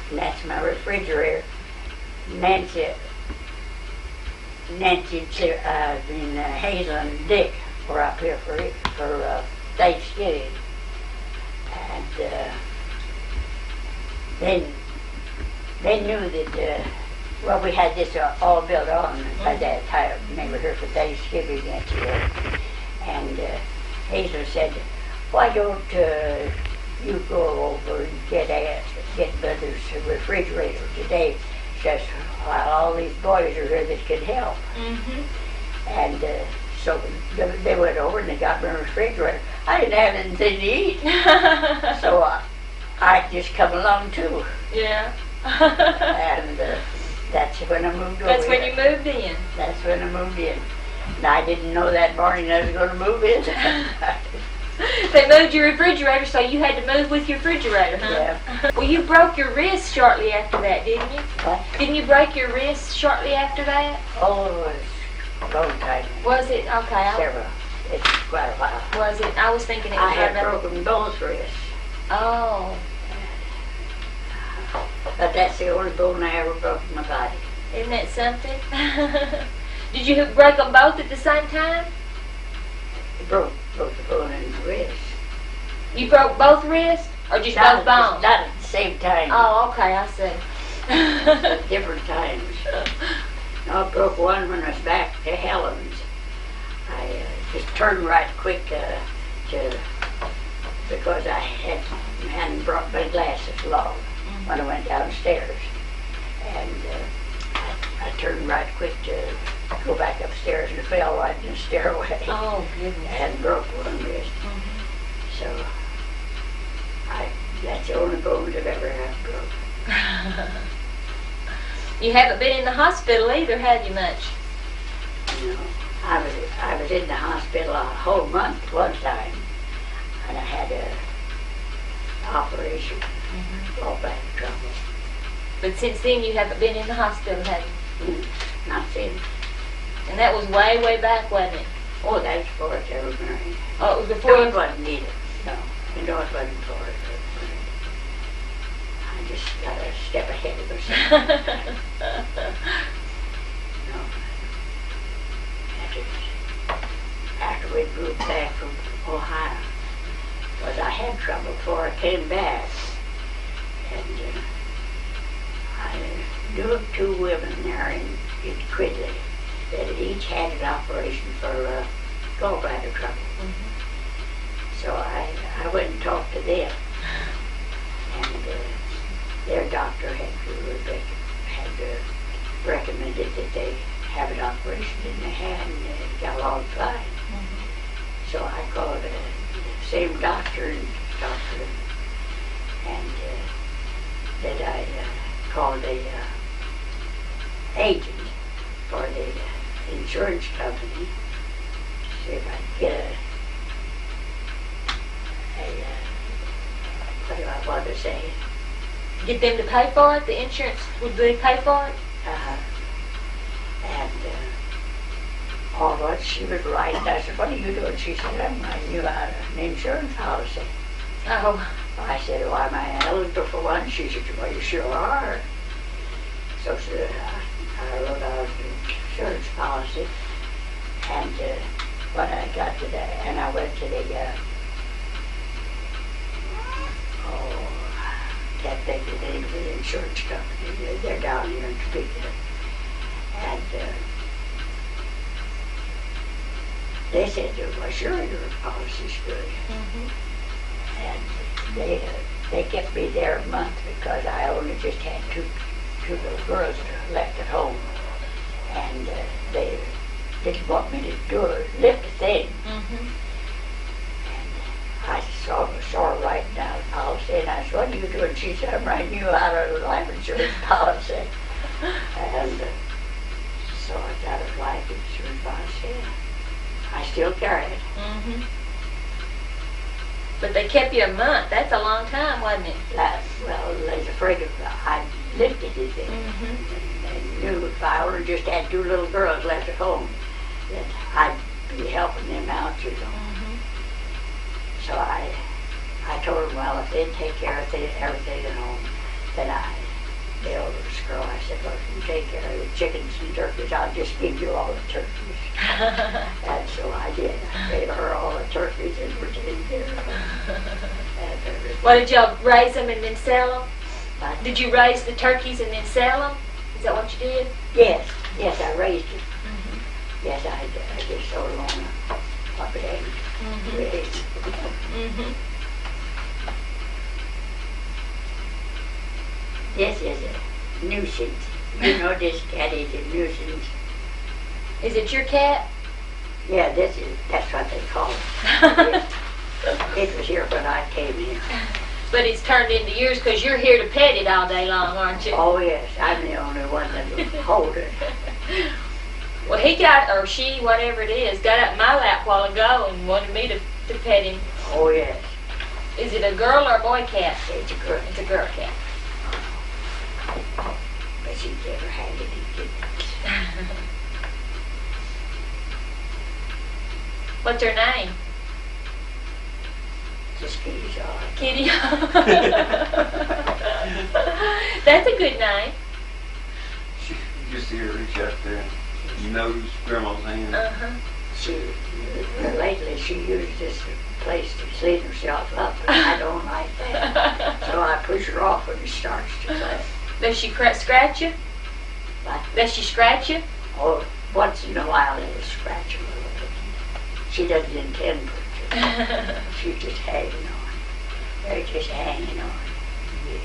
And that's my refrigerator. Nancy, Hazel and Dick were up here for Thanksgiving. And they knew that, well, we had this all built on by that time. They were here for Thanksgiving that year. And Hazel said, why don't you go over and get Mother's refrigerator today? Says, while all these boys are here that could help. And so they went over and they got me a refrigerator. I didn't have anything to eat. So I just come along too. Yeah. And that's when I moved over. That's when you moved in. That's when I moved in. And I didn't know that morning I was going to move in. They moved your refrigerator, so you had to move with your refrigerator, huh? Yeah. Well, you broke your wrist shortly after that, didn't you? What? Didn't you break your wrist shortly after that? Oh, it was a long time. Was it? Okay. Several. It's quite a while. Was it? I was thinking it was I had right about- broken both wrists. Oh. But that's the only bone I ever broke in my body. Isn't that something? Did you break them both at the same time? Broke the bone in the wrist. You broke both wrists? Or just both bones? Not at the same time. Oh, okay, I see. At different times. No, I broke one when I was back to Helen's. I just turned right quick because I hadn't brought my glasses along when I went downstairs. And I turned right quick to go back upstairs and fell right in the stairway. Oh, goodness. And broke one wrist. So that's the only bones I've ever had broke. You haven't been in the hospital either, have you, much? No, I was in the hospital a whole month one time, and I had an operation, all back trouble. But since then you haven't been in the hospital, have you? Not since. And that was way, way back, wasn't it? Oh, that's before I was ever married. Oh, it was before No, you... it wasn't needed. No, it wasn't before I was married. I just got a step ahead of myself. No. After we moved back from Ohio, because I had trouble before I came back. And I knew of two women there in Quigley that had each had an operation for gallbladder trouble. So I went and talked to them. And their doctor had recommended that they have an operation, and they had, and it got along fine. So I called the same doctor and talked to him, and then I called the agent for the insurance company to see if I could get what do I want to say? Get them to pay for it? The insurance would they pay for it? And all right, she was right. I said, what are you doing? She said, I'm writing you out an insurance policy. Oh. I said, well, am I eligible for one? She said, well, you sure are. So she said, I wrote out an insurance policy. And when I got to that, and I went to the, can't think of the name of the insurance company. They're down here in Topeka. And they said, well, sure, your policy's good. And they kept me there a month because I only just had two little girls left at home. And they didn't want me to lift a thing. I saw her writing down a policy, and I said, what are you doing? She said, I'm writing you out a life insurance policy. And so I got a life insurance policy. I still carry it. But they kept you a month. That's a long time, wasn't it? Well, they was afraid of I lifted it. And they knew if I only just had two little girls left at home, that I'd be helping them out, you know. So I told them, well, if they'd take care of everything at home, then The elder girl, I said, well, if you take care of the chickens and turkeys, I'll just give you all the turkeys. And so I did. I gave her all the turkeys and we're taking care of them. What, did y'all raise them and then sell them? But, Did you raise the turkeys and then sell them? Is that what you did? yes, I raised them. Yes, I just sold them on a puppet egg. Raised. This is a nuisance. You know this cat is a nuisance. Is it your cat? Yeah, that's what they call it. It was here when I came in. But it's turned into yours because you're here to pet it all day long, aren't you? Oh yes, I'm the only one that will hold it. Well, he got, or she, whatever it is, got up in my lap a while ago and wanted me to pet him. Oh yes, Is it a girl or a boy cat? it's a girl. It's a girl cat. But she never had any kittens. What's her name? Just kitty dog. Kitty. That's a good name. You just see her reach out there and nose Grandma's hand. She lately she used this place to clean herself up, and I don't like that. So I push her off when she starts to play. Does she scratch you? But Does she scratch you? oh, once in a while it'll scratch a little bit. She doesn't intend for it to. She's just hanging on. They're just hanging on. Yeah.